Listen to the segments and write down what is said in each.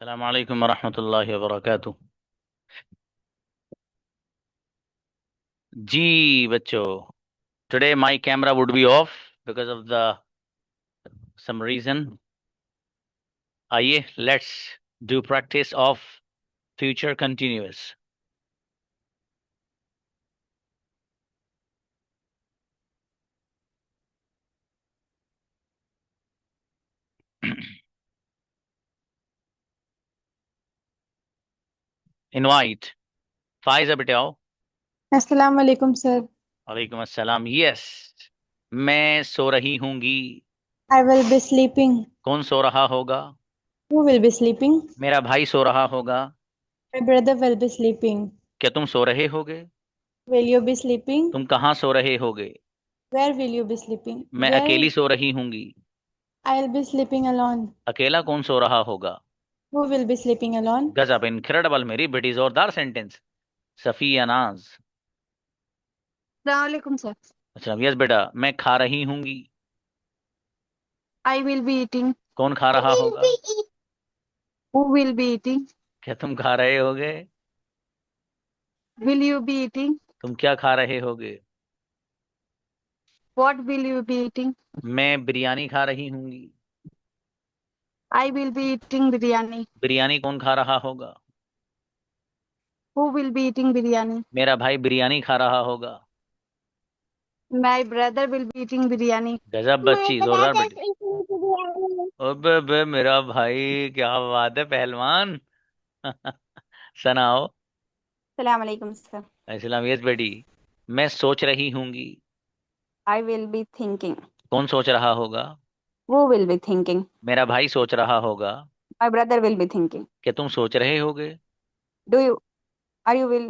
अस्सलाम वालेकुम वरहमतुल्लाहि वबरकातुह। जी बच्चों, today my camera would be off because of the some reason. आइए, let's do practice of future continuous. Invite Pfizer बेटे आओ। अस्सलाम वालेकुम सर। वालेकुम अस्सलाम। यस, मैं सो रही हूँगी। I will be sleeping. कौन सो रहा होगा? Who will be sleeping? मेरा भाई सो रहा होगा। My brother will be sleeping. क्या तुम सो रहे होगे? Will you be sleeping? तुम कहाँ सो रहे होगे? Where will you be sleeping? मैं वेयर अकेली सो रही हूँगी। I will be sleeping alone. अकेला कौन सो रहा होगा? Who will be sleeping alone? गजब, इनक्रेडिबल मेरी बेटी, जोरदार सेंटेंस। सफिया नाज। अस्सलाम वालेकुम सर। अच्छा यस बेटा, मैं खा रही हूँगी। I will be eating. कौन खा रहा होगा? Who will be eating? क्या तुम खा रहे होगे? Will you be eating? तुम क्या खा रहे होगे? What will you be eating? मैं बिरयानी खा रही हूँगी। I will be eating biryani. Biryani कौन खा रहा होगा? Who will be eating biryani? मेरा भाई बिरयानी खा रहा होगा। My brother will be eating biryani. गजब माय बच्ची, जोरदार ब्रदर बेटी। Is eating biryani. अबे बे मेरा भाई, क्या बात है पहलवान। सुनाओ। अस्सलाम वालेकुम सर। इस्लाम यस बेटी, मैं सोच रही हूँगी। I will be thinking. कौन सोच रहा होगा? Who will be thinking? मेरा भाई सोच रहा होगा। My brother will be thinking. क्या तुम सोच रहे होगे? Do you? Are you will?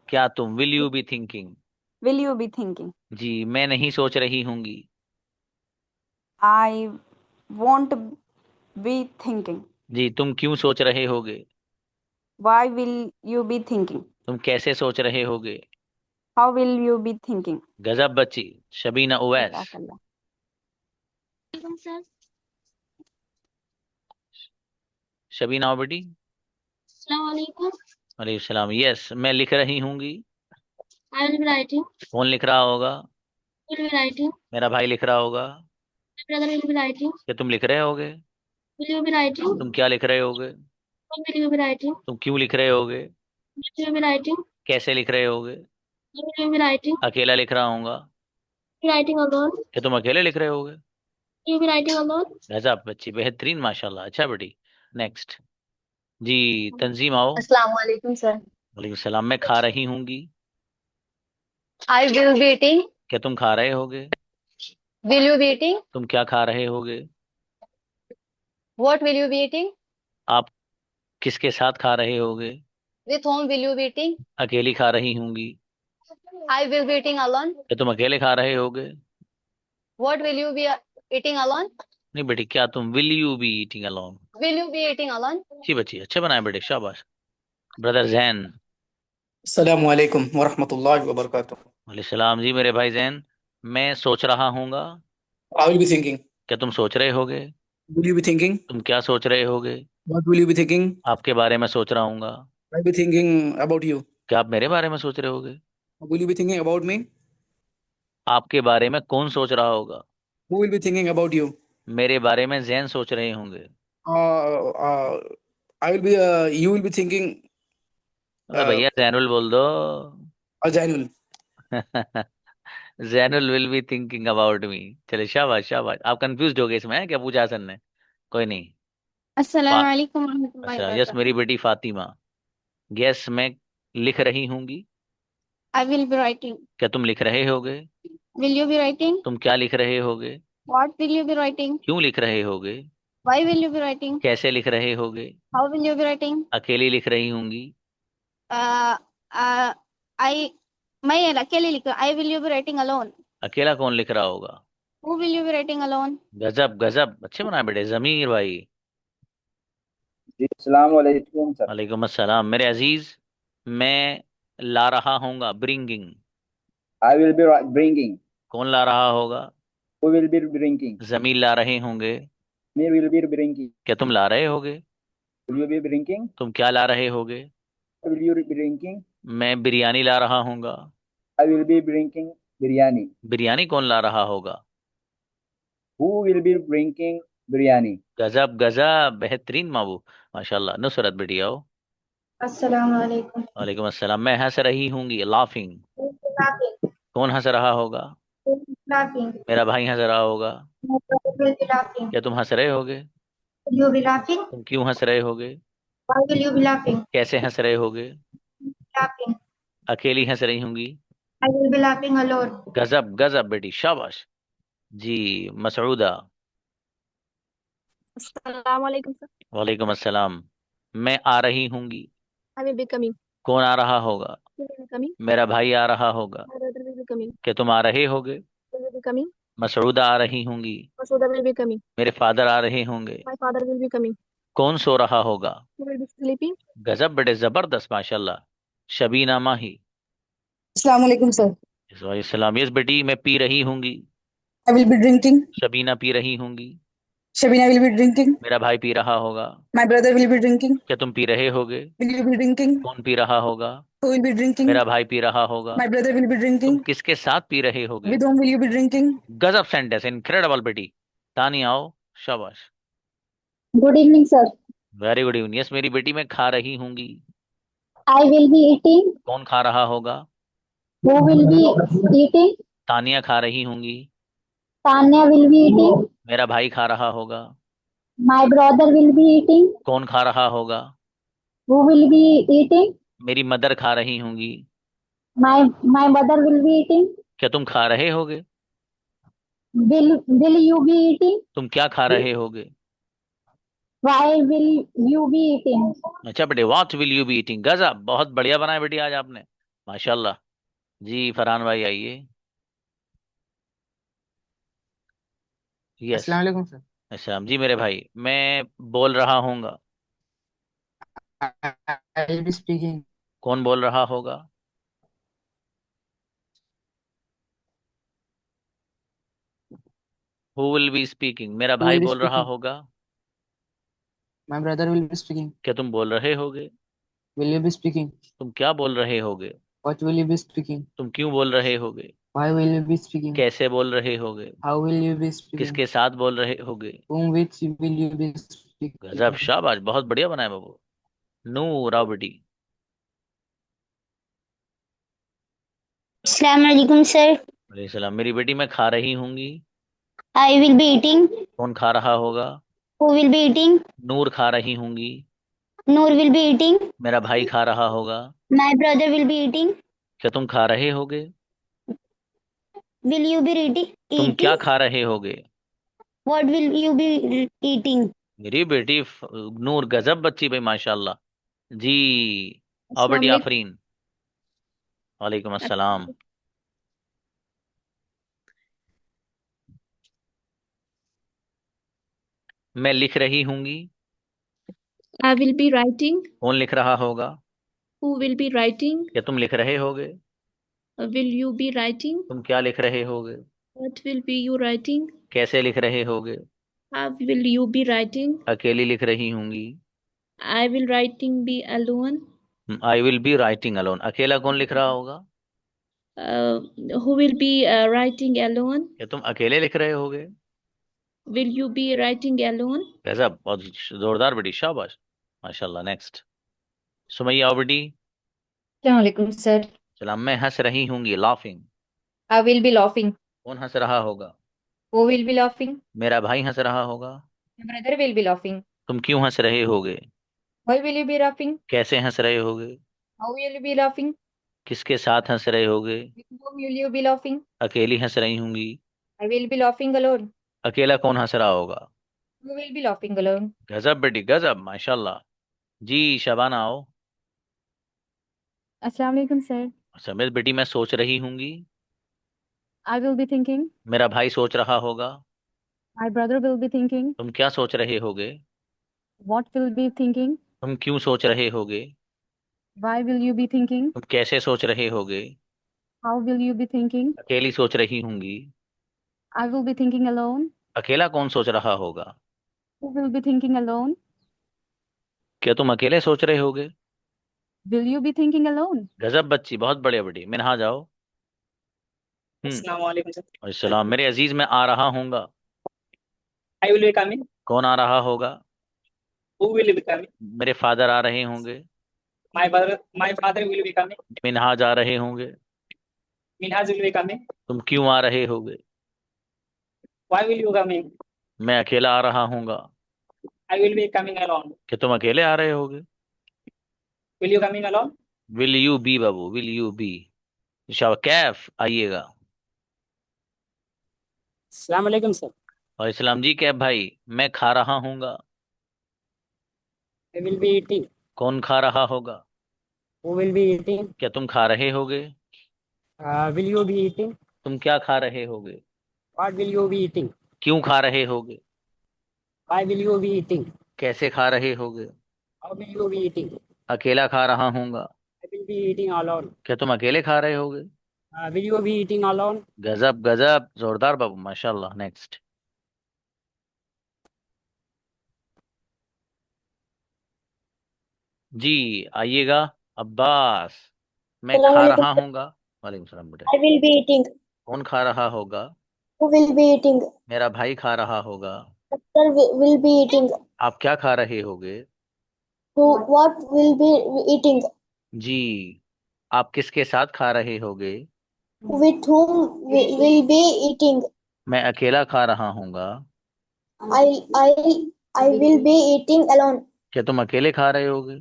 क्या तुम will you be thinking? Will you be thinking? जी, मैं नहीं सोच रही हूँगी। I won't be thinking. जी, तुम क्यों सोच रहे होगे? Why will you be thinking? तुम कैसे सोच रहे होगे? How will you be thinking? गजब बच्ची। शबीना उवैस। Jazakallah. शबीना आओ बेटी। Assalamu alaikum. वालेकुम सलाम। यस, मैं लिख रही हूँगी। I will be writing. कौन लिख रहा होगा? Will be writing. मेरा भाई लिख रहा होगा। My brother will be writing. क्या तुम लिख रहे होगे? Will you be writing? तुम क्या लिख रहे होगे? What will you be writing? तुम क्यों लिख रहे होगे? Will you be writing? कैसे लिख रहे होगे? What will you be writing? अकेला लिख रहा हूँगा। Writing alone. क्या तुम अकेले लिख रहे होगे? Will you be writing alone? गजब बच्ची, बेहतरीन, माशाल्लाह। अच्छा बेटी, नेक्स्ट। जी, तंजीम आओ। Assalamu alaikum, sir. वालेकुम सलाम। मैं खा रही हूँगी। I will be eating. क्या तुम खा रहे होगे? Will you be eating? तुम क्या खा रहे होगे? What will you be eating? आप किसके साथ खा रहे होगे? With whom will you be eating? अकेली खा रही होंगी। I will be eating alone. क्या तुम अकेले खा रहे होगे? What will you be eating alone? नहीं बेटी, क्या तुम will you be eating alone? Will you be eating alone? जी बच्ची, अच्छे बनाए बेटे, शाबाश। ब्रदर जैन। अस्सलामु अलैकुम वरहमतुल्लाहि वबरकातुह। वालेकुम सलाम जी मेरे भाई जैन। मैं सोच रहा हूँगा। I will be thinking. क्या तुम सोच रहे होगे? Will you be thinking? तुम क्या सोच रहे होगे? What will you be thinking? आपके बारे में सोच रहा हूँगा। I'll be thinking about you. क्या आप मेरे बारे में सोच रहे होगे? Will you be thinking about me? आपके बारे में कौन सोच रहा होगा? Who will be thinking about you? मेरे बारे में जैन सोच रहे होंगे। Uh, uh, I will be. You will be thinking. अरे भैया जैनुल बोल दो। Jainul. Zainul will be thinking about me. चले, शाबाश शाबाश। आप कंफ्यूज हो गए इसमें, हैं? क्या पूछा हसन ने? कोई नहीं। अस्सलाम वालेकुम रहमतुल्लाहि अच्छा यस, मेरी वबरकातुह। बेटी फातिमा। यस, मैं लिख रही होंगी। I will be writing. क्या तुम लिख रहे होगे? Will you be writing? तुम क्या लिख रहे होगे? What will you be writing? क्यों लिख रहे होगे? Why will you be writing? कैसे लिख रहे होगे? How will you be writing? अकेली लिख रही होंगी। Uh, uh, I मैं अकेले लिख I will you be writing alone. अकेला कौन लिख रहा होगा? Who will you be writing alone? गजब गजब, अच्छे बनाए बेटे। जमीर भाई। जी अस्सलाम वालेकुम सर। वालेकुम अस्सलाम मेरे अजीज। मैं ला रहा हूँगा, bringing. I will be bringing. कौन ला रहा होगा? Who will be bringing? Jamil ला रहे होंगे। Me will be bringing. क्या तुम ला रहे होगे? Will you be drinking? तुम क्या ला रहे होगे? Will you be drinking? मैं बिरयानी ला रहा हूँगा। I will be drinking biryani. Biryani कौन ला रहा होगा? Who will be drinking biryani? गजब गजब, बेहतरीन माबू, माशाल्लाह। नुसरत बेटी आओ। अस्सलाम वालेकुम। वालेकुम अस्सलाम। मैं हंस रही हूँगी, लाफिंग। Laughing. कौन हंस रहा होगा? Laughing. मेरा भाई हंस रहा होगा। My brother will be laughing. क्या तुम हंस रहे होगे? Will you be laughing? तुम क्यों हंस रहे होगे? Why will you be laughing? कैसे हंस रहे होगे? Laughing. अकेली हंस रही होंगी। I will be laughing alone. गजब गजब बेटी, शाबाश। जी, मसऊदा। अस्सलाम वालेकुम सर। वालेकुम अस्सलाम। मैं आ रही होंगी। I will be coming. कौन आ रहा होगा? You will be coming. मेरा भाई आ रहा होगा। My brother will be coming. क्या तुम आ रहे होगे? You will be coming. मसऊदा आ रही होंगी। Masuda will be coming. मेरे फादर आ रहे होंगे। My father will be coming. कौन सो रहा होगा? You will be sleeping. गजब बेटे, जबरदस्त, माशाल्लाह। शबीना माही। अस्सलाम वालेकुम सर। सलाम। यस बेटी, मैं पी रही होंगी। I will be drinking. Shabina P रही होंगी। Shabina will be drinking. मेरा भाई पी रहा होगा। My brother will be drinking. क्या तुम पी रहे होगे? Will you be drinking? कौन पी रहा होगा? Who will be drinking? मेरा भाई पी रहा होगा। My brother will be तुम drinking. किसके साथ पी रहे होगे? With whom will you be drinking? गजब सेंटेंस, इनक्रेडिबल बेटी। तानी आओ, शाबाश। Good evening, sir. Very good evening. Yes मेरी बेटी, मैं खा रही होंगी। I will be eating. कौन खा रहा होगा? Who will be eating? Tania खा रही होंगी। Tanya will be eating. मेरा भाई खा रहा होगा। My brother will be eating. कौन खा रहा होगा? Who will be eating? मेरी मदर खा रही होंगी। My mother will be eating. क्या तुम खा रहे होगे? Will you be eating? तुम क्या खा रहे होगे? Why will you be eating? अच्छा बेटे, what will you be eating. गजब, बहुत बढ़िया बनाया बेटी आज आपने, माशाल्लाह। जी फरहान भाई आइए। यस। अस्सलाम वालेकुम सर। अच्छा जी मेरे भाई, मैं बोल रहा हूँगा। I will be speaking. कौन बोल रहा होगा? Who will be speaking. मेरा Who भाई will be बोल रहा speaking? होगा। My brother will be speaking. क्या तुम बोल रहे होगे? Will you be speaking? तुम क्या बोल रहे होगे? What will you be speaking? तुम क्यों बोल रहे होगे? Why will you be speaking? कैसे बोल रहे होगे? How will you be speaking? किसके साथ बोल रहे होगे? Whom with will you be speaking? गजब, शाबाश, बहुत बढ़िया बनाया बाबू। नूर आओ बेटी। Assalamu alaikum, sir. वालेकुम सलाम। मेरी बेटी, मैं खा रही होंगी। I will be eating. कौन खा रहा होगा? Who will be eating? नूर खा रही होंगी। Noor will be eating. मेरा भाई खा रहा होगा। My brother will be eating. क्या तुम खा रहे होगे? Will you be तुम क्या eating? खा रहे होगे? What will you be eating? मेरी बेटी नूर, गजब बच्ची भाई, माशाल्लाह। जी आओ बेटी Assalamu आफरीन। वालेकुम अस्सलाम। alaikum. मैं लिख रही होंगी। I will be writing. कौन लिख रहा होगा? Who will be writing? क्या तुम लिख रहे होगे? Will you be writing? तुम क्या लिख रहे होगे? What will be you writing? कैसे लिख रहे होगे? How will you be writing? अकेली लिख रही होंगी। I will writing be alone. I will be writing alone. अकेला कौन लिख रहा होगा? Who will be writing alone? क्या तुम अकेले लिख रहे होगे? Will you be writing alone? गजब, बहुत जोरदार बेटी, शाबाश, माशाल्लाह। नेक्स्ट सुमैया आओ बेटी। अस्सलाम वालेकुम सर। सलाम। मैं हंस रही होंगी, laughing. I will be laughing. कौन हंस रहा होगा? Who will be laughing? मेरा भाई हंस रहा होगा। My brother will be laughing. तुम क्यों हंस रहे होगे? Why will you be laughing? कैसे हंस रहे होगे? How will you be laughing? किसके साथ हंस रहे होगे? With whom will you be laughing? अकेली हंस रही होंगी। I will be laughing alone. अकेला कौन हंस रहा होगा? Who will be laughing alone? गजब बेटी, गजब, माशाल्लाह। जी शबाना आओ। अस्सलाम वालेकुम सर। समेत बेटी, मैं सोच रही होंगी। I will be thinking. मेरा भाई सोच रहा होगा। My brother will be thinking. तुम क्या सोच रहे होगे? What will be thinking? तुम क्यों सोच रहे होगे? Why will you be thinking? तुम कैसे सोच रहे होगे? How will you be thinking? अकेली सोच रही होंगी। I will be thinking alone. अकेला कौन सोच रहा होगा? Who will be thinking alone? क्या तुम अकेले सोच रहे होगे? Will you be thinking alone? गजब बच्ची, बहुत बढ़िया बेटी, मिनहा जाओ। अस्सलाम वालेकुम सर। अस्सलाम। मेरे अजीज, मैं आ रहा हूँगा। I will be coming. कौन आ रहा होगा? Who will be coming? मेरे फादर आ रहे होंगे। My father will be coming. Minhaj आ रहे होंगे। Minhaj will be coming. तुम क्यों आ रहे होगे? Why will you coming? मैं अकेला आ रहा हूँगा। I will be coming alone. कि तुम अकेले आ रहे होगे? Will you coming alone? Will you be बाबू, विल यू बी। कैफ आइएगा। अस्सलाम वालेकुम सर। और इस्लाम जी, कैफ भाई, मैं खा रहा हूँगा। I will be eating. कौन खा रहा होगा? Who will be eating? क्या तुम खा रहे होगे? Will you be eating? तुम क्या खा रहे होगे? What will you be eating? क्यों खा रहे होगे? Why will you be eating? कैसे खा रहे होगे? How will you be eating? अकेला खा रहा हूँगा। I will be eating alone. क्या तुम अकेले खा रहे होगे? Will you be eating alone? गजब गजब, जोरदार बाबू, माशाल्लाह। नेक्स्ट। जी आइएगा। अब्बास, मैं खा रहा हूँगा। वालेकुम सलाम बेटा। I will be eating. कौन खा रहा होगा? Who will be eating? मेरा भाई खा रहा होगा। Sir will be eating. आप क्या खा रहे होगे? What will be eating? जी, आप किसके साथ खा रहे होगे? With whom will be eating? मैं अकेला खा रहा हूँगा। I will be eating alone. क्या तुम अकेले खा रहे होगे?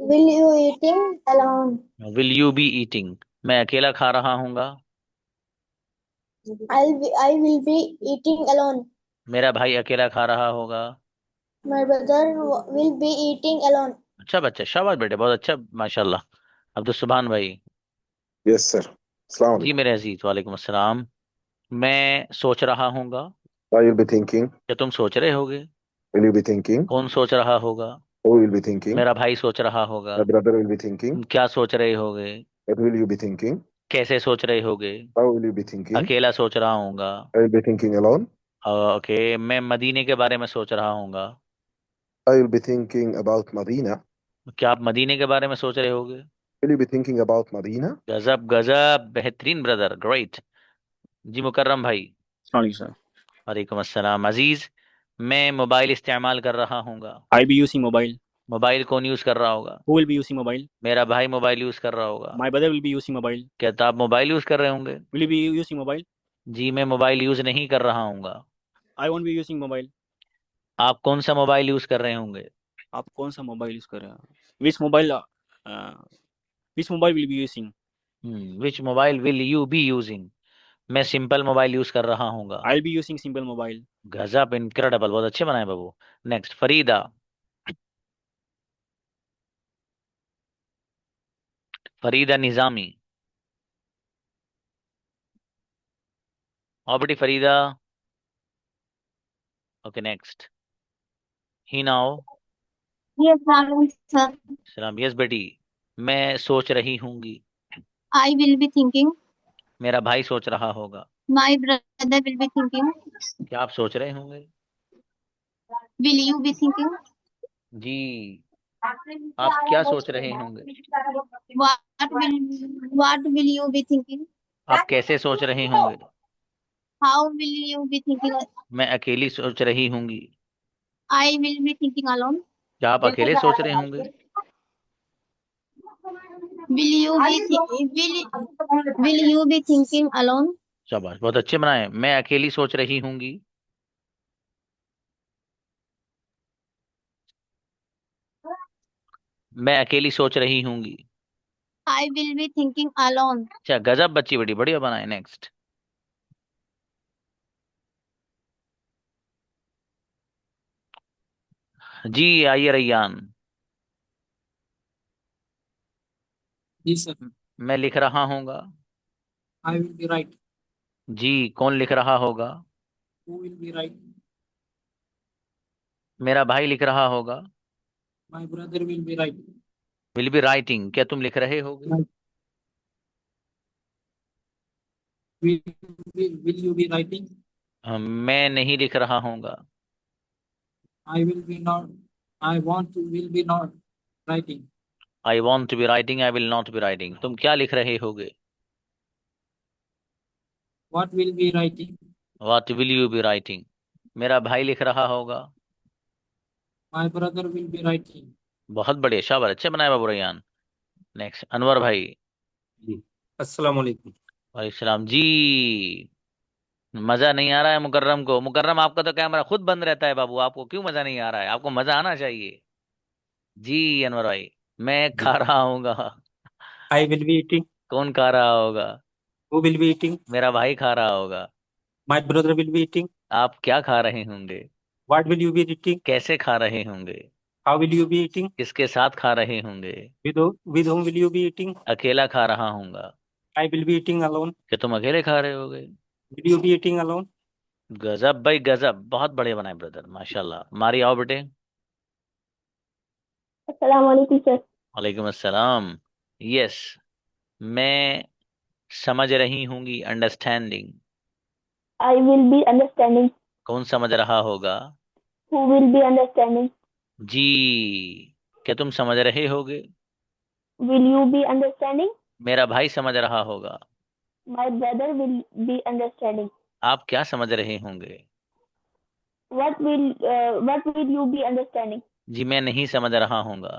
Will you eating alone? Will you be eating. मैं अकेला खा रहा हूँगा। I will be eating alone. मेरा भाई अकेला खा रहा होगा। My brother will be eating alone. अच्छा बच्चा, शाबाश बेटे, बहुत अच्छा, माशाल्लाह। अब्दुल सुभान भाई। Yes sir. अस्सलाम जी मेरे अजीज, वालेकुम अस्सलाम। मैं सोच रहा हूँगा। I will be thinking. क्या तुम सोच रहे होगे? Will you be thinking? कौन सोच रहा होगा? Who will be thinking? मेरा भाई सोच रहा होगा। My brother will be thinking. तुम क्या सोच रहे होगे? What will you be thinking? कैसे सोच रहे होगे? How will you be thinking? अकेला सोच रहा हूँगा। I will be thinking alone. Okay, मैं मदीने के बारे में सोच रहा हूँगा। I will be thinking about Madina. क्या आप मदीने के बारे में सोच रहे होगे? Will you be thinking about Madina? गजब गजब, बेहतरीन ब्रदर, ग्रेट। जी मुकर्रम भाई। सर। वालेकुम अस्सलाम। अजीज, मैं मोबाइल इस्तेमाल कर रहा हूँगा। I be using mobile. Mobile कौन यूज कर रहा होगा? Who will be using mobile? मेरा भाई मोबाइल यूज कर रहा होगा। My brother will be using mobile. क्या तो आप मोबाइल यूज कर रहे होंगे? Will you be using mobile? जी मैं मोबाइल यूज नहीं कर रहा हूँगा। I won't be using mobile. आप कौन सा मोबाइल यूज कर रहे होंगे? आप कौन सा मोबाइल यूज कर रहे हैं? Which mobile will be using? Which mobile will you be using? मैं सिंपल मोबाइल यूज कर रहा हूँगा। I'll be using simple mobile. गजब, इनक्रेडिबल, बहुत अच्छे बनाए बाबू। नेक्स्ट, फरीदा। फरीदा निजामी। और बेटी फरीदा। ओके नेक्स्ट, हिनाओ। Yes, sir. सलाम। यस बेटी, मैं सोच रही हूँगी। I will be thinking. मेरा भाई सोच रहा होगा। My brother will be thinking. क्या आप सोच रहे होंगे? Will you be thinking? जी, आप क्या सोच रहे होंगे? What will you be thinking? आप कैसे सोच रहे होंगे? How will you be thinking? मैं अकेली सोच रही होंगी। I will be thinking alone. क्या आप अकेले सोच रहे होंगे? Will you be thinking alone? शाबाश, बहुत अच्छे बनाए। मैं अकेली सोच रही होंगी। मैं अकेली सोच रही होंगी। I will be thinking alone. अच्छा, गजब बच्ची, बड़ी बढ़िया बनाए। नेक्स्ट, जी आइए रैयान। जी सर। मैं लिख रहा हूँगा। I will be right. जी, कौन लिख रहा होगा? Who will be right? मेरा भाई लिख रहा होगा। My brother will be right. Will be writing. क्या तुम लिख रहे होगे? Will you be writing? मैं नहीं लिख रहा हूँगा। I will be not. I want to will be not writing. I want to be writing, I will not be writing. तुम क्या लिख रहे होगे? What will be writing? What will you be writing? मेरा भाई लिख रहा होगा। My brother will be writing. बहुत बढ़िया, शाबाश, अच्छे बनाए बाबू रैयान। नेक्स्ट अनवर भाई। जी अस्सलाम वालेकुम। वालेकुम सलाम जी। मजा नहीं आ रहा है मुकर्रम को? मुकर्रम आपका तो कैमरा खुद बंद रहता है बाबू, आपको क्यों मजा नहीं आ रहा है? आपको मजा आना चाहिए। जी अनवर भाई। मैं जी खा रहा हूँगा। I will be eating. कौन खा रहा होगा? Who will be eating? मेरा भाई खा रहा होगा। My brother will be eating. आप क्या खा रहे होंगे? What will you be eating? कैसे खा रहे होंगे? How will you be eating? किसके साथ खा रहे होंगे? With whom will you be eating? अकेला खा रहा हूँगा। I will be eating alone. कि तुम अकेले खा रहे होगे? Will you be eating alone? गजब भाई गजब, बहुत बढ़िया बनाए ब्रदर, माशाल्लाह। मारी आओ बेटे। अस्सलाम वालेकुम सर। वालेकुम अस्सलाम। यस, मैं समझ रही होंगी, understanding. I will be understanding. कौन समझ रहा होगा? Who will be understanding? जी। क्या तुम समझ रहे होगे? Will you be understanding? मेरा भाई समझ रहा होगा। My brother will be understanding. आप क्या समझ रहे होंगे? What will you be understanding? जी मैं नहीं समझ रहा हूँगा।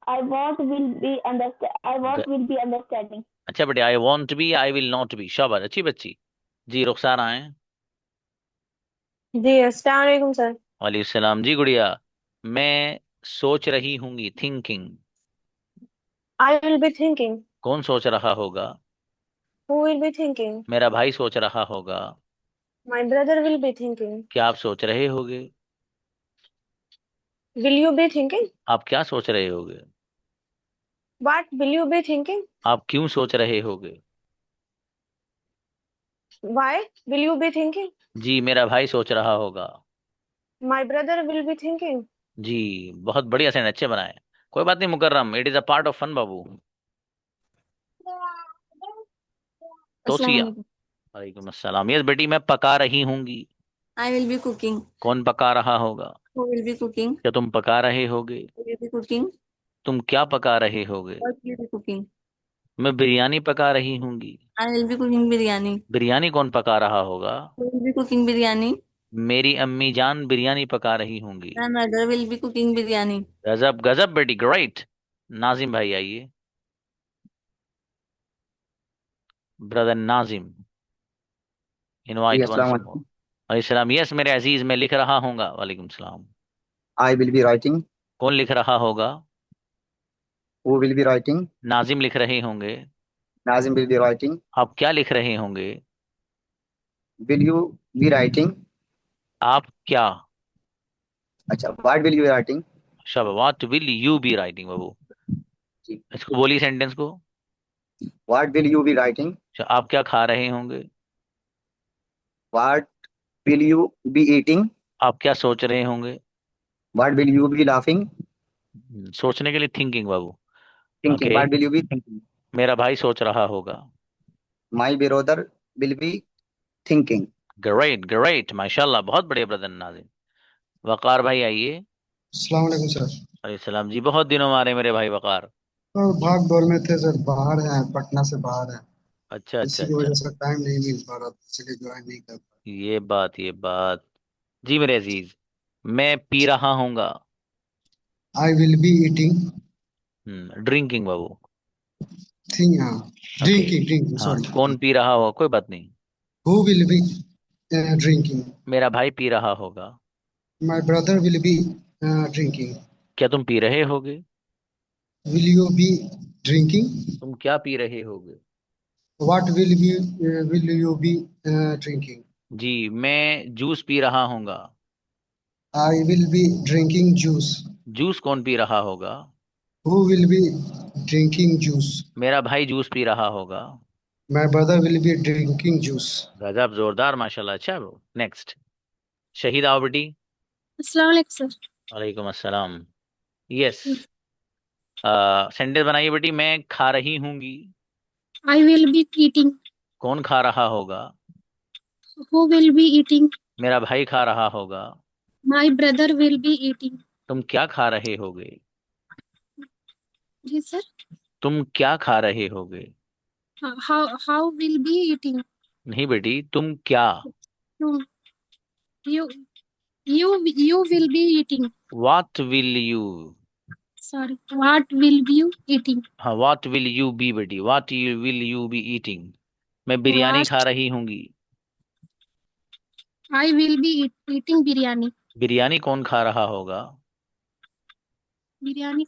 I want will be understanding. अच्छा बेटे, I want be, I will not be, शाबाश, अच्छी बच्ची। जी रुखसार आए। जी अस्सलाम वालेकुम सर। वालेकुम सलाम। जी गुड़िया, मैं सोच रही होंगी, thinking. I will be thinking. कौन सोच रहा होगा? Who will be thinking? मेरा भाई सोच रहा होगा। My brother will be thinking. क्या आप सोच रहे होगे? Will you be thinking? आप क्या सोच रहे होगे? What will you be thinking? आप क्यों सोच रहे होगे? Why will you be thinking? जी मेरा भाई सोच रहा होगा। My brother will be thinking. जी बहुत बढ़िया से अच्छे बनाए। कोई बात नहीं Mukarram, it is a part of fun बाबू। तोसिया। वालेकुम अस्सलाम। यस बेटी, मैं पका रही होंगी। I will be cooking. कौन पका रहा होगा? Who will be cooking? क्या तुम पका रहे होगे? Will you be cooking? तुम क्या पका रहे होगे? What will you be cooking? मैं बिरयानी पका रही होंगी। I will be cooking biryani. Biryani कौन पका रहा होगा? Who will be cooking biryani? मेरी अम्मी जान बिरयानी पका रही होंगी। My mother will be cooking biryani. गजब गजब बेटी, ग्रेट। नाजिम भाई आइए। ब्रदर नाजिम, जी इनवाइट अस्सलाम वंस वालेकुम। मोर। सलाम। यस मेरे अजीज, मैं लिख रहा हूँगा। वालेकुम सलाम। I will be writing. कौन लिख रहा होगा? Who will be writing? Nazim लिख रहे होंगे। Nazim will be writing. आप क्या लिख रहे होंगे? Will you be writing? आप क्या? अच्छा, what will you be writing? शब, what will you be writing बाबू। जी, इसको बोलिए सेंटेंस को। What will you be writing? अच्छा, आप क्या खा रहे होंगे? What will you be eating? आप क्या सोच रहे होंगे? What will you B laughing? सोचने के लिए thinking Babu. Thinking, okay, what will you be thinking? मेरा भाई सोच रहा होगा। My brother will be thinking. Great great, माशाल्लाह, बहुत बढ़िया ब्रदर नाजिम। वकार भाई आइए। अस्सलाम वालेकुम सर। अरे सलाम जी, बहुत दिनों मारे मेरे भाई वकार। और भाग दौड़ में थे सर, बाहर हैं, पटना से बाहर हैं, अच्छा अच्छा इसी की अच्छा, वजह से टाइम नहीं मिल पा रहा, इसलिए ज्वाइन नहीं कर पा ये बात। जी मेरे अजीज, मैं पी रहा हूँगा। I will be eating. Drinking बाबू। थिंग, हाँ, ओके, ड्रिंकिंग हाँ, सॉरी। कौन पी रहा होगा? कोई बात नहीं। Who will be drinking? मेरा भाई पी रहा होगा। My brother will be drinking. क्या तुम पी रहे होगे? Will you be drinking? तुम क्या पी रहे होगे? What will you be drinking? जी मैं जूस पी रहा हूँगा। I will be drinking juice. Juice कौन पी रहा होगा? Who will be drinking juice? मेरा भाई जूस पी रहा होगा। My brother will be drinking juice. गजब, जोरदार, माशाल्लाह। अच्छा ब्रो, नेक्स्ट शहीद आओ बेटी। अस्सलाम वालेकुम सर। वालेकुम अस्सलाम। यस, सेंटेंस बनाइए बेटी। मैं खा रही हूँगी। I will be eating. कौन खा रहा होगा? Who will be eating? मेरा भाई खा रहा होगा। My brother will be eating. तुम क्या खा रहे होगे? जी सर. तुम क्या खा रहे होगे? How will be eating? नहीं बेटी, तुम क्या? You you you will be eating. What will you? Sorry. What will be you eating? हाँ, what will you be बेटी, will you be eating? मैं बिरयानी What? खा रही होंगी। I will be eating biryani. Biryani कौन खा रहा होगा? Biryani.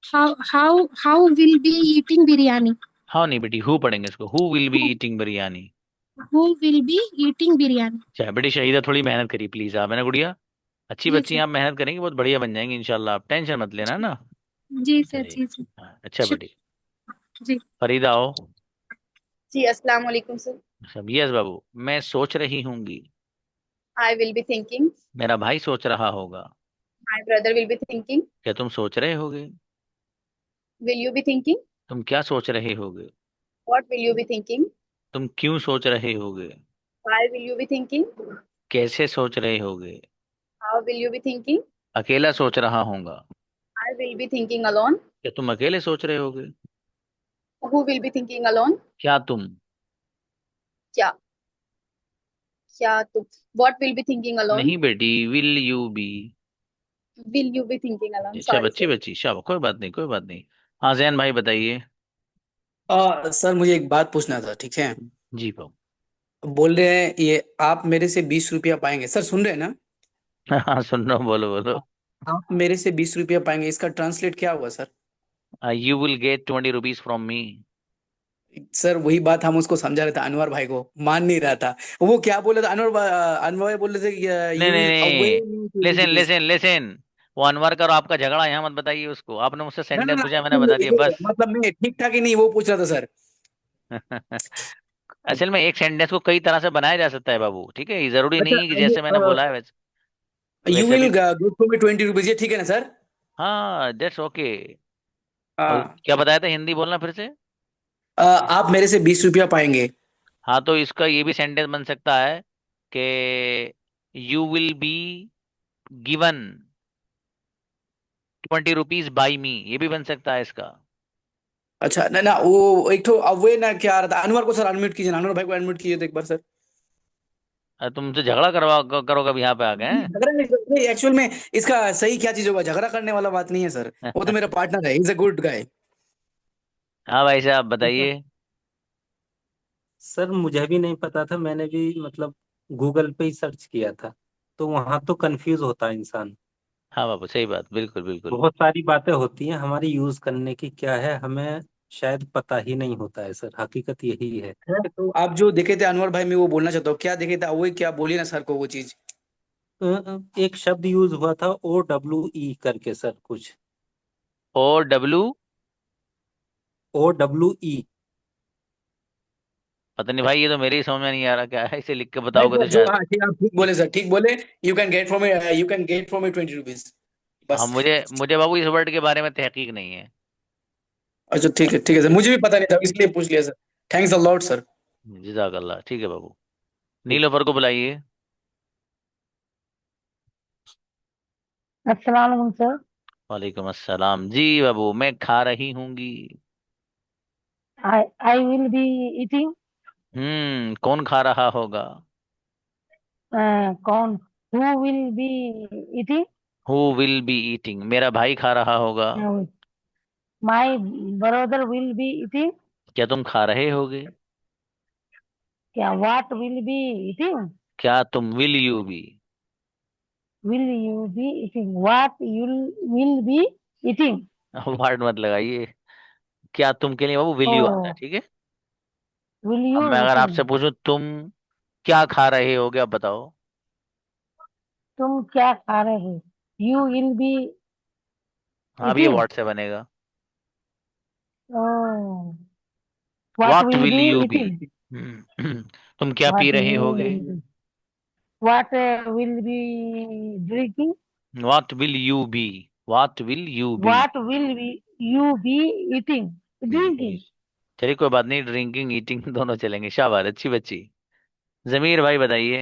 How will be eating biryani? हाँ नहीं बेटी, हु पढ़ेंगे इसको, who will be eating biryani. Who will be eating biryani? अच्छा बेटी शहीदा, थोड़ी मेहनत करिए प्लीज आप, है ना गुड़िया? अच्छी जी बच्ची हैं सर. आप, मेहनत करेंगी बहुत बढ़िया बन जाएंगी इंशाल्लाह, आप टेंशन मत लेना ना। जी सर. चलिए, जी सर. हाँ, अच्छा बेटी। जी. फरीदा आओ। जी अस्सलाम वालेकुम सर. सब यस बाबू। मैं सोच रही होंगी। आई विल बी थिंकिंग. मेरा भाई सोच रहा होगा। My brother will be thinking. क्या तुम सोच रहे होगे? Will you be thinking? तुम क्या सोच रहे होगे? What will you be thinking? तुम क्यों सोच रहे होगे? Why will you be thinking? कैसे सोच रहे होगे? How will you be thinking? अकेला सोच रहा होगा। आई विल बी थिंकिंग अलोन. क्या तुम अकेले सोच रहे होगे? Who will be thinking alone? क्या तुम? क्या क्या तुम? What will be thinking alone? नहीं बेटी, will you be. Will you be thinking alone. अच्छा सॉरी बच्ची सर. बच्ची, शाबाश, कोई बात नहीं कोई बात नहीं। हाँ जैन भाई बताइए। सर मुझे एक बात पूछना था, ठीक है? जी बाबू। बोल रहे हैं ये आप मेरे से 20 रुपया पाएंगे, सर सुन रहे हैं ना? हाँ सुन रहा हूँ, बोलो बोलो। आप मेरे से 20 रुपया पाएंगे, इसका ट्रांसलेट क्या हुआ sir? You will get 20 rupees from me. Sir वही बात हम उसको समझा रहे थे, अनवर भाई को मान नहीं रहा था। वो क्या बोल रहे थे अनवर भाई बोल रहे थे नहीं यू नहीं विल अवे नहीं, लिसन लिसन लिसन। वो अनवर का और आपका झगड़ा यहाँ मत बताइए उसको, आपने मुझसे ना ना सेंटेंस ना, पूछा, मैंने बता दिया बस। मतलब मैं ठीक ठाक ही नहीं वो पूछ रहा था सर। असल में एक सेंटेंस को कई तरह से बनाया जा सकता है बाबू, ठीक है? ये जरूरी नहीं है कि जैसे मैंने अच्छा, बोला है वैसे यू वैसे विल भी। गेट फॉर मी 20 रुपीज, ये ठीक है ना सर? हाँ दैट्स ओके। और हाँ। क्या बताया था, हिंदी बोलना फिर से। आप मेरे से 20 रुपया पाएंगे। हाँ तो इसका ये भी सेंटेंस बन सकता है कि you will be given 20 rupees by me, ये भी बन सकता है इसका। अच्छा ना ना, वो एक तो अवे ना क्या आ रहा था, अनवर को सर अनम्यूट कीजिए ना, अनवर भाई को अनम्यूट कीजिए तो एक बार सर। तुमसे झगड़ा करोगे अभी यहाँ पे आ गए हैं? झगड़ा नहीं, एक्चुअल में इसका सही क्या चीज होगा, झगड़ा करने वाला बात नहीं है सर, वो तो मेरा पार्टनर है, इज अ गुड गाय। हाँ भाई साहब बताइए। सर मुझे भी नहीं पता था, मैंने भी मतलब गूगल पे ही सर्च किया था, तो वहां तो कंफ्यूज होता है इंसान। हाँ बाबू सही बात, बिल्कुल बिल्कुल। बहुत सारी बातें होती हैं हमारी यूज करने की, क्या है हमें शायद पता ही नहीं होता है सर, हकीकत यही है। तो आप जो देखे थे अनवर भाई, मैं वो बोलना चाहता हूँ, क्या देखे थे वही, क्या बोलिए ना सर को वो चीज। एक शब्द यूज हुआ था OWE करके सर, कुछ ओ डब्ल्यू। OWE। पता नहीं भाई, ये तो मेरे ही समझ में नहीं आ रहा क्या है, इसे लिख के नहीं बताओगे सर, तो जो शायद। हाँ ठीक, आप ठीक बोले सर, ठीक बोले। You can get from me 20 rupees, हाँ बस। मुझे मुझे बाबू इस वर्ड के बारे में तहकीक नहीं है। अच्छा ठीक है सर, मुझे भी पता नहीं था इसलिए पूछ लिया sir. Thanks a lot sir. जज़ाकल्लाह, ठीक है बाबू। नीलोफर को बुलाइए। अस्सलाम वालेकुम सर। वालेकुम अस्सलाम जी बाबू। मैं खा रही होंगी। I will be eating. कौन खा रहा होगा? कौन? Who will be eating? Who will be eating, मेरा भाई खा रहा होगा। My brother will be eating. क्या तुम खा रहे होगे? क्या what will be eating? क्या तुम will you be? Will you be eating? What you will be eating? Word मत लगाइए। क्या तुम के लिए बाबू विल यू आता है, Oh, ठीक है? will अब you मैं अगर आपसे eating? पूछूं तुम क्या खा रहे होगे, आप बताओ। तुम क्या खा रहे हो? You will be हाँ अब ये eating. वर्ड से बनेगा। Oh, what what will will be you be? eating? तुम क्या What पी you रहे होगे? will be? What will be drinking? What will you be? What will you be? What will you be eating? Drinking. चलिए कोई बात नहीं, drinking eating दोनों चलेंगे, शाबाश अच्छी बच्ची। जमीर भाई बताइए।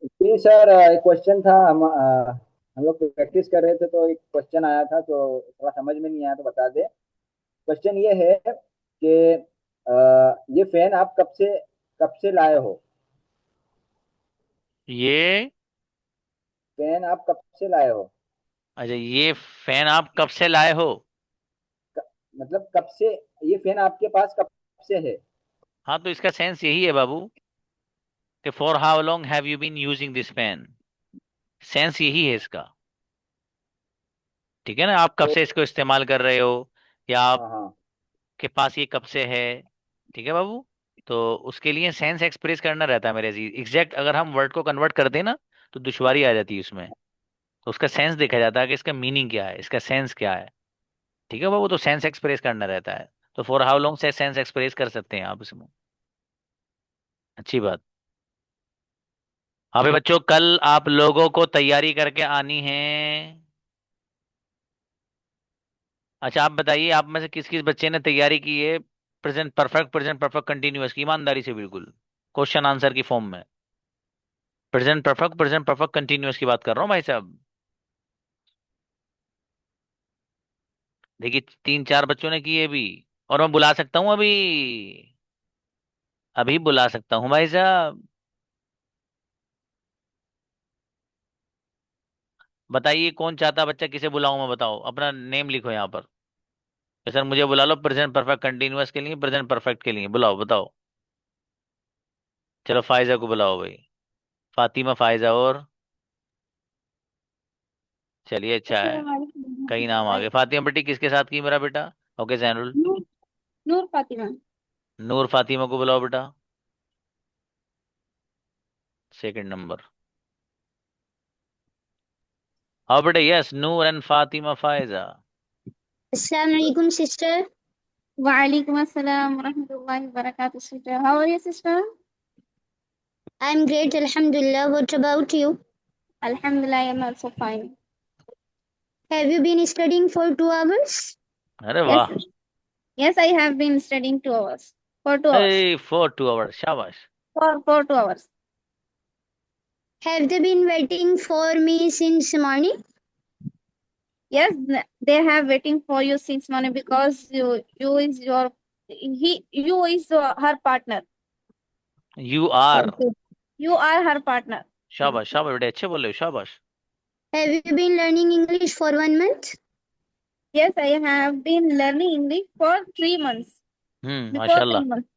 जी सर, एक क्वेश्चन था। हम लोग प्रैक्टिस कर रहे थे तो एक क्वेश्चन आया था, तो थोड़ा समझ में नहीं आया तो बता दे। क्वेश्चन ये है कि ये फैन आप कब से लाए हो? ये फैन आप कब से लाए हो? अच्छा, ये फैन आप कब से लाए हो? मतलब कब से ये फैन आपके पास कब से है? हाँ, तो इसका सेंस यही है बाबू कि for how long have you been using this pen. Sense यही है इसका। ठीक है ना, आप कब तो से इसको इस्तेमाल कर रहे हो, या हाँ हाँ। आपके पास ये कब से है। ठीक है बाबू। तो उसके लिए सेंस एक्सप्रेस करना रहता है मेरे जी। एग्जैक्ट अगर हम वर्ड को कन्वर्ट कर दें ना, तो दुश्वारी आ जाती है उसमें। तो उसका सेंस देखा जाता है कि इसका मीनिंग क्या है, इसका सेंस क्या है। ठीक है बाबू, तो सेंस एक्सप्रेस करना रहता है। तो फॉर हाउ लॉन्ग से सेंस एक्सप्रेस कर सकते हैं आप इसमें। अच्छी बात। हाँ भाई बच्चों, कल आप लोगों को तैयारी करके आनी है। अच्छा आप बताइए, आप में से किस किस बच्चे ने तैयारी की है प्रेजेंट परफेक्ट कंटिन्यूअस की, ईमानदारी से बिल्कुल क्वेश्चन आंसर की फॉर्म में। प्रेजेंट परफेक्ट कंटिन्यूअस की बात कर रहा हूँ भाई साहब। देखिए 3 4 बच्चों ने की है अभी, और मैं बुला सकता हूँ अभी, अभी बुला सकता हूँ भाई साहब। बताइए कौन चाहता बच्चा, किसे बुलाऊं मैं, बताओ अपना नेम लिखो यहाँ पर। तो सर मुझे बुला लो प्रेजेंट परफेक्ट कंटिन्यूअस के लिए, प्रेजेंट परफेक्ट के लिए बुलाओ, बताओ। चलो फायजा को बुलाओ भाई। फातिमा, फायजा, और चलिए अच्छा है, अस्सलाम वालेकुम। कई नाम आ गए। फातिमा बेटी किसके साथ की मेरा बेटा? ओके जैनुल। नूर नूर फातिमा। नूर फातिमा को बुलाओ बेटा, सेकंड नंबर। हाँ बेटा, yes, Noor and Fatima Faiza. Assalamu alaikum, sister. Walaikum assalam wa rahmatullahi wa barakatuh, sister. How are you, sister? I'm great, Alhamdulillah. What about you? Alhamdulillah, I am also fine. Have you been studying for 2 hours? अरे Yes, वाह, yes, I have been studying 2 hours. For 2 hours. A for 2 hours, शाबाश। For 2 hours. Have they been waiting for me since morning? Yes, they have waiting for you since morning because you is your you is her partner. You are. Okay. You are her partner. शाबाश शाबाश बेटे, अच्छे बोल रहे हो, शाबाश। Have you been learning English for 1 month? Yes, I have been learning English for 3 months. Before माशाल्लाह। 3 months.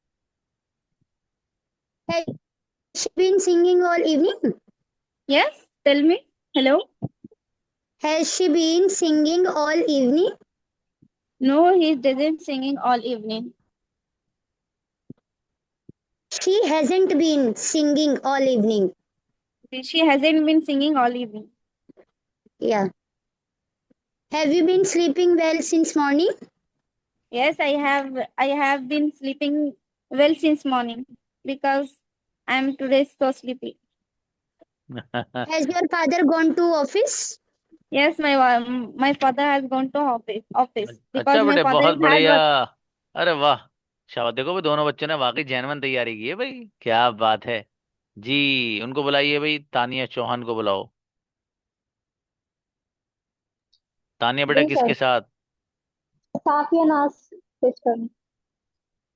Has she been singing all evening? Yes, tell me. Hello. Has she been singing all evening? No, he didn't singing all evening. She hasn't been singing all evening. She hasn't been singing all evening. Yeah. Have you been sleeping well since morning? Yes, I have been sleeping well since morning because I am today so sleepy. Has your father gone to office? Yes, my father has gone to office because अच्छा my बेटे, father बहुत has बढ़िया। got. अरे वाह, शाबाश। देखो भाई, दोनों बच्चों ने वाकई जेन्युइन तैयारी की है भाई, क्या बात है। जी उनको बुलाइए भाई, तानिया चौहान को बुलाओ। तानिया बेटा जी किसके सर। साथ? साफिया नाज सिस्टर।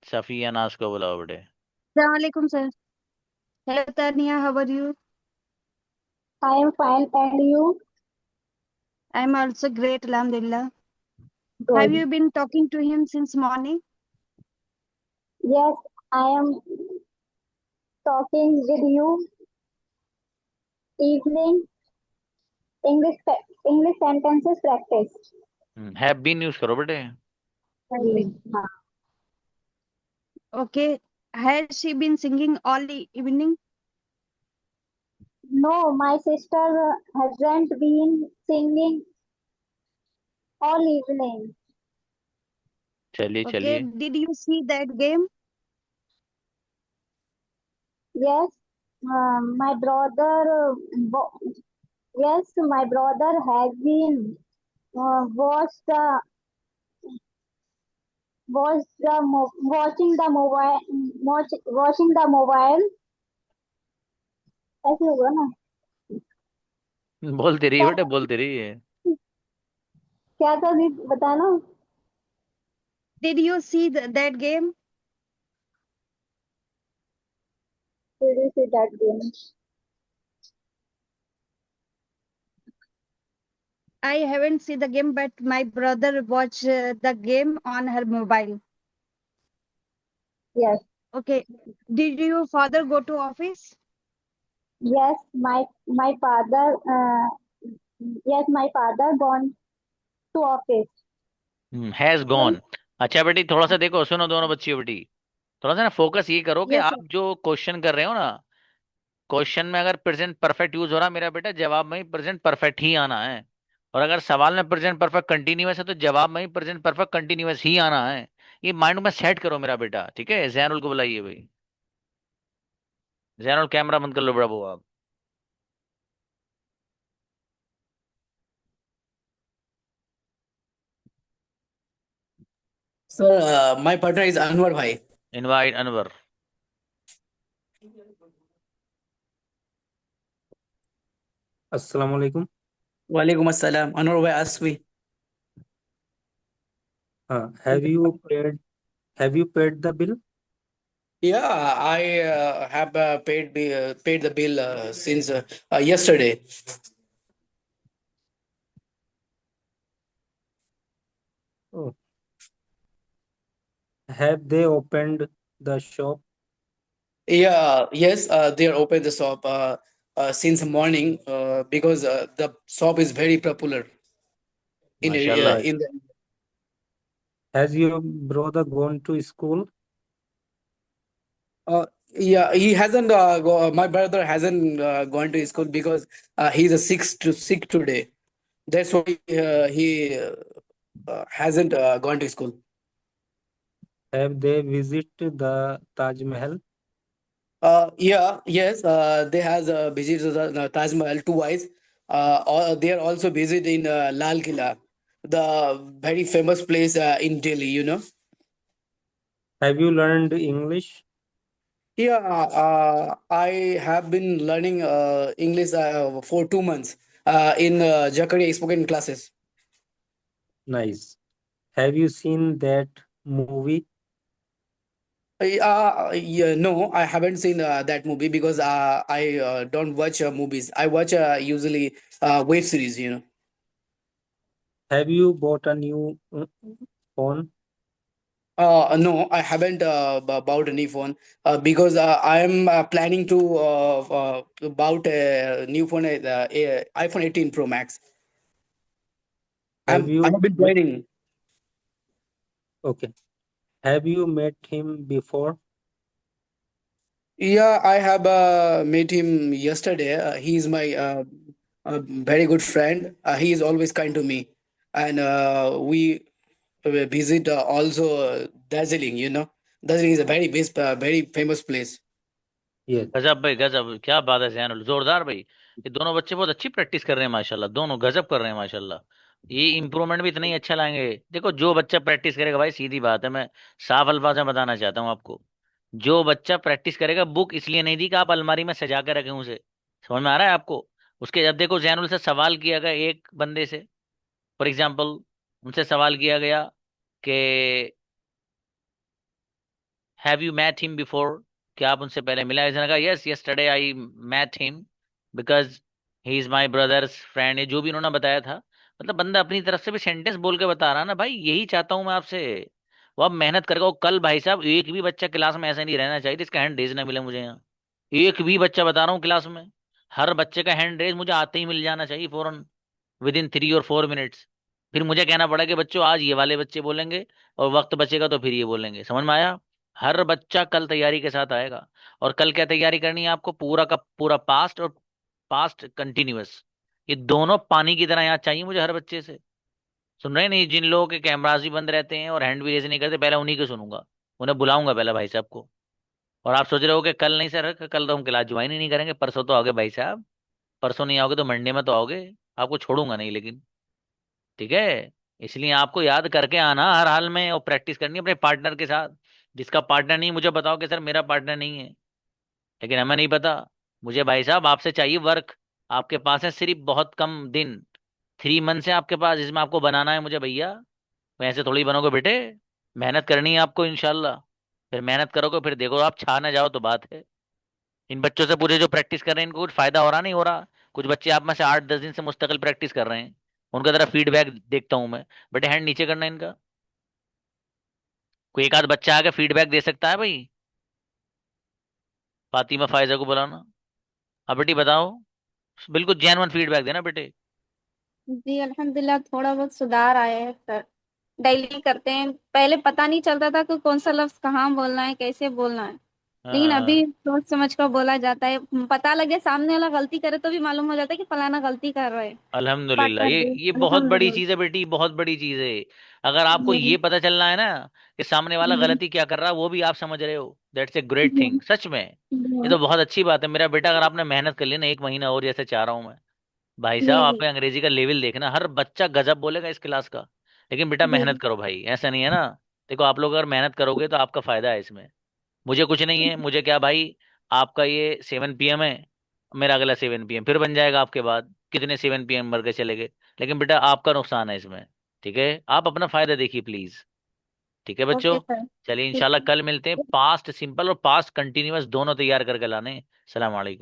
सफिया नाज को बुलाओ बेटे। Assalamu alaikum, sir. Hello, Tania. How are you? I am fine, and you? I'm also great, Alhamdulillah. Have Good. you been talking to him since morning? Yes, I am talking with you. Evening English sentences practice. Have been use करो बेटे। हाँ. Okay. Has she been singing all evening? No, my sister hasn't been singing all evening. चलिए Okay. चलिए। Did you see that game? Yes, my brother. Yes, my brother has been watched the watching the mobile ऐसे होगा ना। बोलती रही क्या बेटा, बोलती रही है। क्या था दीदी बताना। Did you see that game? Did you see that game? I haven't seen the game, but my brother watched the game on her mobile. Yes. Okay. Did your father go to office? Yes, my father. Yes, my father gone to office. Has gone. अच्छा बेटी, थोड़ा सा देखो, सुनो दोनों बच्चियों बेटी, थोड़ा सा ना फोकस ये करो कि Yes, आप sir. जो क्वेश्चन कर रहे हो ना, क्वेश्चन में अगर प्रेजेंट परफेक्ट यूज हो रहा मेरा बेटा, जवाब में ही प्रेजेंट परफेक्ट ही आना है। और अगर सवाल में प्रेजेंट परफेक्ट कंटिन्यूअस है तो जवाब में ही प्रेजेंट परफेक्ट कंटिन्यूअस ही आना है। ये माइंड में सेट करो मेरा बेटा, ठीक है। जैनुल को बुलाइए भाई। जैनुल कैमरा बंद कर लो बड़ा वो आप। Sir, my partner is Anwar bhai. Invite Anwar. अस्सलाम वालेकुम। Walaikum assalam. Anwar bhai asked me. हाँ, have you paid the bill? Yeah, I have paid the bill since yesterday. Oh. Have they opened the shop? Yeah, yes, they are open the shop since morning because the shop is very popular माशाल्लाह। in the. Has your brother gone to school? Yeah, he hasn't. My brother hasn't gone to school because he's sick today. That's why he hasn't gone to school. Have they visited the Taj Mahal? Yes, they has visited the Taj Mahal twice. They are also visit in Lal Killa, the very famous place in Delhi. You know. Have you learned English? Yeah, I have been learning English for 2 months in Jakaria spoken classes. Nice. Have you seen that movie? Yeah, no, I haven't seen that movie because I don't watch movies. I watch usually web series. You know. Have you bought a new phone? No, I haven't bought any phone because I am planning to bought a new phone, iPhone 18 Pro Max. I Have you have been met, planning. okay. Have you met him before? Yeah, I have met him yesterday. He is my very good friend. He is always kind to me, and we visit also Darjeeling. You know, Darjeeling is a very best, very famous place. Yes. गजब भाई गजब, क्या बात है जैनुल, जोरदार भाई। ये दोनों बच्चे बहुत अच्छी प्रैक्टिस कर रहे हैं माशाल्लाह, दोनों गजब कर रहे हैं माशाल्लाह। ये इम्प्रूवमेंट भी इतना ही अच्छा लाएंगे। देखो, जो बच्चा प्रैक्टिस करेगा भाई, सीधी बात है, मैं साफ अल्फाज में बताना चाहता हूँ आपको, जो बच्चा प्रैक्टिस करेगा, बुक इसलिए नहीं दी कि आप अलमारी में सजा कर रखें उसे। समझ में आ रहा है आपको? उसके अब देखो, जैनुल से सवाल किया गया एक बंदे से, फॉर एग्जाम्पल उनसे सवाल किया गया कि have you met him before, क्या आप उनसे पहले मिला? इसने कहा yes, yesterday I met him because he is my brother's friend. ये जो भी उन्होंने बताया था, मतलब बंदा अपनी तरफ से भी सेंटेंस बोल के बता रहा ना भाई, यही चाहता हूं मैं आपसे। वो अब मेहनत करके, वो कल भाई साहब एक भी बच्चा क्लास में ऐसा नहीं रहना चाहिए जिसका हैंड रेज ना मिले मुझे यहाँ। एक भी बच्चा बता रहा हूँ क्लास में, हर बच्चे का हैंड रेज मुझे आते ही मिल जाना चाहिए फौरन, विद इन 3 और 4 मिनट्स। फिर मुझे कहना पड़ा कि बच्चों आज ये वाले बच्चे बोलेंगे, और वक्त बचेगा तो फिर ये बोलेंगे। समझ में आया? हर बच्चा कल तैयारी के साथ आएगा। और कल क्या तैयारी करनी है आपको? पूरा का पूरा पास्ट और पास्ट कंटिन्यूअस, ये दोनों पानी की तरह याद चाहिए मुझे हर बच्चे से। सुन रहे हैं? नहीं, जिन लोगों के कैमरास भी बंद रहते हैं और हैंड भी रेज नहीं करते, पहले उन्हीं को सुनूंगा, उन्हें बुलाऊंगा पहले भाई साहब को। और आप सोच रहे हो कि कल नहीं सर, कल तो हम क्लास ज्वाइन ही नहीं करेंगे, परसों तो आओगे भाई साहब। परसों नहीं आओगे तो मंडे में तो आओगे, आपको छोड़ूंगा नहीं लेकिन, ठीक है? इसलिए आपको याद करके आना हर हाल में, और प्रैक्टिस करनी अपने पार्टनर के साथ। जिसका पार्टनर नहीं, मुझे बताओ कि सर मेरा पार्टनर नहीं है, लेकिन हमें नहीं पता। मुझे भाई साहब आपसे चाहिए वर्क। आपके पास है सिर्फ बहुत कम दिन, 3 मंथ है आपके पास, जिसमें आपको बनाना है मुझे भैया। वैसे थोड़ी बनोगे बेटे, मेहनत करनी है आपको इंशाल्लाह। फिर मेहनत करोगे, फिर देखो आप छा ना जाओ तो बात है। इन बच्चों से पूरे जो प्रैक्टिस कर रहे हैं, इनको कुछ फायदा हो रहा नहीं हो रहा। कुछ बच्चे आप में से 8-10 दिन से मुस्तकिल प्रैक्टिस कर रहे हैं, उनका जरा फीडबैक देखता हूं मैं। बेटे हैंड नीचे करना इनका। कोई एक आध बच्चा आके फीडबैक दे सकता है भाई? फातिमा फायजा को बुलाना। अब बेटी बताओ, बिल्कुल जेन्युइन फीडबैक देना बेटे। जी अल्हम्दुलिल्लाह थोड़ा बहुत सुधार आया है सर। डेली करते हैं, पहले पता नहीं चलता था कि कौन सा लफ्ज कहाँ बोलना है, कैसे बोलना है, लेकिन हाँ अभी सोच समझ कर बोला जाता है। पता लगे सामने वाला गलती करे तो भी मालूम हो जाता है कि फलाना गलती कर रहे हैं। अल्हम्दुलिल्लाह, पार्टनर भी ये बहुत बड़ी अल्हम्दुलिल्लाह। चीज है बेटी, बहुत बड़ी चीज है। अगर आपको जी ये पता चलना है ना कि सामने वाला जी गलती क्या कर रहा है, वो भी आप समझ रहे हो, दैट्स ए ग्रेट जी थिंग सच में। ये जी तो बहुत अच्छी बात है मेरा बेटा। अगर आपने मेहनत कर ली ना 1 महीना और, जैसे चाह रहा हूं मैं, भाई जी साहब जी आपने अंग्रेजी का लेवल देखना, हर बच्चा गजब बोलेगा इस क्लास का। लेकिन बेटा जी मेहनत करो भाई, ऐसा नहीं है ना। देखो आप लोग अगर मेहनत करोगे तो आपका फायदा है इसमें। मुझे कुछ नहीं है, मुझे क्या भाई, आपका ये 7 PM है, मेरा अगला 7 PM फिर बन जाएगा आपके बाद, कितने 7 PM मर के चले गए। लेकिन बेटा आपका नुकसान है इसमें। ठीक है, आप अपना फायदा देखिए प्लीज। ठीक है बच्चों, ओके सर। चलिए ठीक इंशाल्लाह कल मिलते हैं। पास्ट सिंपल और पास्ट कंटिन्यूअस दोनों तैयार करके लाने। सलाम वालेकुम।